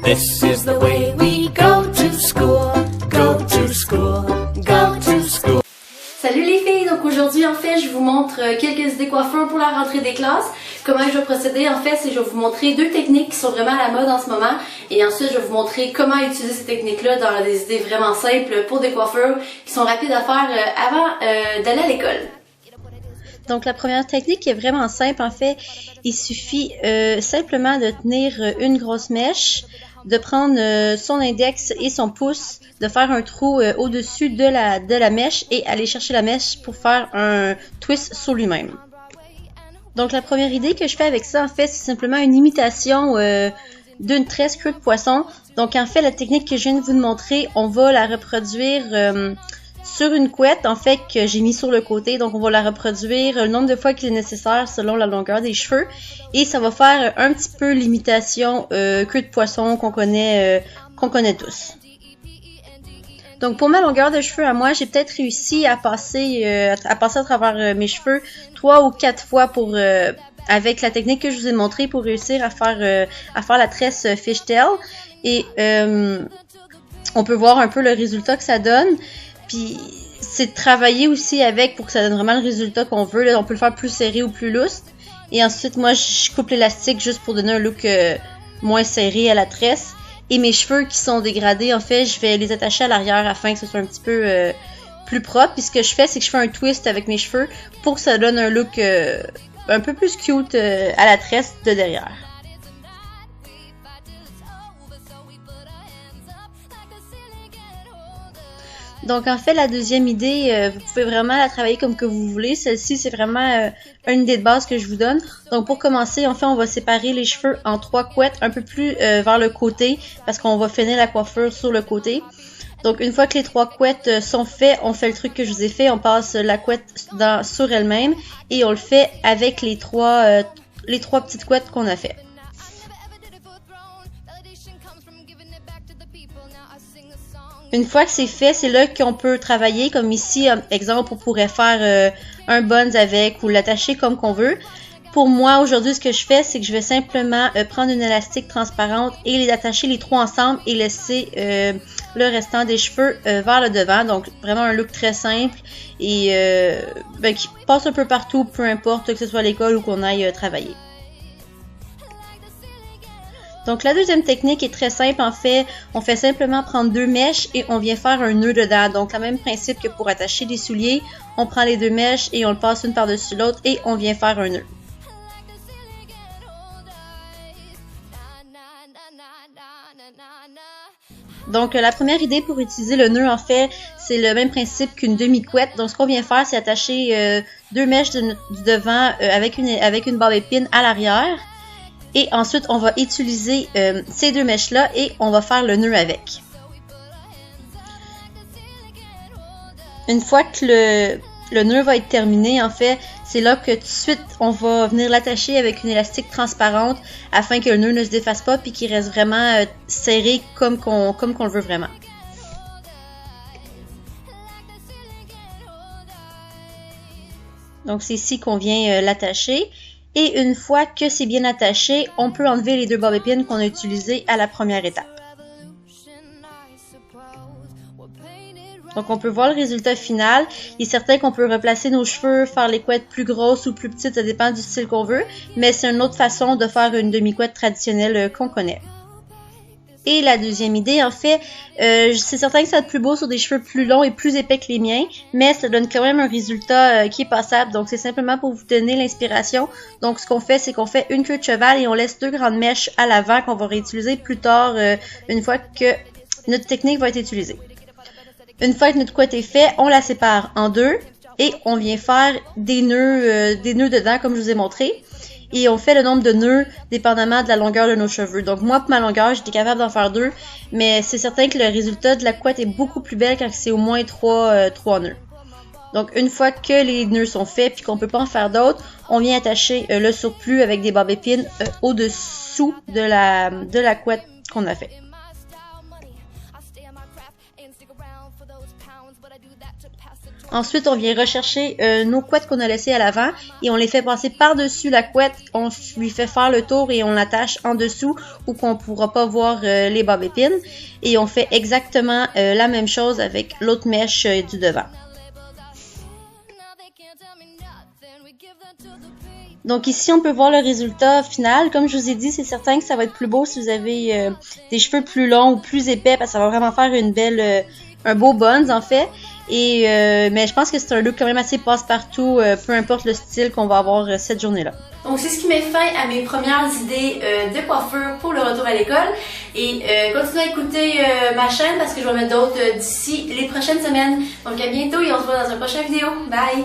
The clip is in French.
This is the way we go to school, go to school, go to school. Salut les filles, donc aujourd'hui en fait je vous montre quelques idées coiffures pour la rentrée des classes. Comment je vais procéder en fait, c'est que je vais vous montrer deux techniques qui sont vraiment à la mode en ce moment et ensuite je vais vous montrer comment utiliser ces techniques-là dans des idées vraiment simples pour des coiffures qui sont rapides à faire avant d'aller à l'école. Donc la première technique est vraiment simple en fait, il suffit simplement de tenir une grosse mèche, de prendre son index et son pouce, de faire un trou au-dessus de la mèche et aller chercher la mèche pour faire un twist sur lui-même. Donc la première idée que je fais avec ça en fait c'est simplement une imitation d'une tresse queue de poisson. Donc en fait la technique que je viens de vous montrer, on va la reproduire sur une couette en fait que j'ai mis sur le côté, donc on va la reproduire le nombre de fois qu'il est nécessaire selon la longueur des cheveux et ça va faire un petit peu l'imitation queue de poisson qu'on connaît tous. Donc pour ma longueur de cheveux à moi, j'ai peut-être réussi à passer à travers mes cheveux 3 ou 4 fois pour avec la technique que je vous ai montrée pour réussir à faire la tresse fishtail et on peut voir un peu le résultat que ça donne. Puis c'est de travailler aussi avec pour que ça donne vraiment le résultat qu'on veut. Là, on peut le faire plus serré ou plus lousse. Et ensuite, moi, je coupe l'élastique juste pour donner un look moins serré à la tresse. Et mes cheveux qui sont dégradés, en fait, je vais les attacher à l'arrière afin que ce soit un petit peu plus propre. Puis ce que je fais, c'est que je fais un twist avec mes cheveux pour que ça donne un look un peu plus cute à la tresse de derrière. Donc en fait la deuxième idée, vous pouvez vraiment la travailler comme que vous voulez. Celle-ci c'est vraiment une idée de base que je vous donne. Donc pour commencer, en fait on va séparer les cheveux en 3 couettes un peu plus vers le côté parce qu'on va finir la coiffure sur le côté. Donc une fois que les 3 couettes sont faites, on fait le truc que je vous ai fait, on passe la couette sur elle-même et on le fait avec les trois petites couettes qu'on a fait. Une fois que c'est fait, c'est là qu'on peut travailler, comme ici, exemple, on pourrait faire un buns avec ou l'attacher comme qu'on veut. Pour moi, aujourd'hui, ce que je fais, c'est que je vais simplement prendre une élastique transparente et les attacher les 3 ensemble et laisser le restant des cheveux vers le devant. Donc, vraiment un look très simple et qui passe un peu partout, peu importe que ce soit à l'école ou qu'on aille travailler. Donc la deuxième technique est très simple en fait, on fait simplement prendre 2 mèches et on vient faire un nœud dedans. Donc le même principe que pour attacher des souliers, on prend les 2 mèches et on le passe une par-dessus l'autre et on vient faire un nœud. Donc la première idée pour utiliser le nœud en fait, c'est le même principe qu'une demi-couette. Donc ce qu'on vient faire, c'est attacher 2 mèches du devant avec une barbe épine à l'arrière. Et ensuite, on va utiliser ces 2 mèches-là et on va faire le nœud avec. Une fois que le nœud va être terminé, en fait, c'est là que tout de suite, on va venir l'attacher avec une élastique transparente afin que le nœud ne se défasse pas et qu'il reste vraiment serré comme qu'on le veut vraiment. Donc, c'est ici qu'on vient l'attacher. Et une fois que c'est bien attaché, on peut enlever les 2 bobs épines qu'on a utilisées à la première étape. Donc on peut voir le résultat final. Il est certain qu'on peut replacer nos cheveux, faire les couettes plus grosses ou plus petites, ça dépend du style qu'on veut. Mais c'est une autre façon de faire une demi-couette traditionnelle qu'on connaît. Et la deuxième idée, en fait, c'est certain que ça va être plus beau sur des cheveux plus longs et plus épais que les miens, mais ça donne quand même un résultat qui est passable. Donc c'est simplement pour vous donner l'inspiration. Donc ce qu'on fait, c'est qu'on fait une queue de cheval et on laisse 2 grandes mèches à l'avant qu'on va réutiliser plus tard une fois que notre technique va être utilisée. Une fois que notre couette est faite, on la sépare en 2 et on vient faire des nœuds dedans comme je vous ai montré. Et on fait le nombre de nœuds dépendamment de la longueur de nos cheveux. Donc moi, pour ma longueur, j'étais capable d'en faire 2, mais c'est certain que le résultat de la couette est beaucoup plus belle quand c'est au moins 3 nœuds. Donc une fois que les nœuds sont faits puis qu'on peut pas en faire d'autres, on vient attacher le surplus avec des bobs épines au-dessous de la couette qu'on a fait. Ensuite, on vient rechercher nos couettes qu'on a laissées à l'avant et on les fait passer par-dessus la couette. On lui fait faire le tour et on l'attache en dessous où qu'on pourra pas voir les bobépines. Et on fait exactement la même chose avec l'autre mèche du devant. Donc ici, on peut voir le résultat final. Comme je vous ai dit, c'est certain que ça va être plus beau si vous avez des cheveux plus longs ou plus épais parce que ça va vraiment faire un beau buns en fait. Et mais je pense que c'est un look quand même assez passe-partout, peu importe le style qu'on va avoir cette journée-là. Donc c'est ce qui met fin à mes premières idées de coiffure pour le retour à l'école. Et continuez à écouter ma chaîne parce que je vais mettre d'autres d'ici les prochaines semaines. Donc à bientôt et on se voit dans une prochaine vidéo. Bye!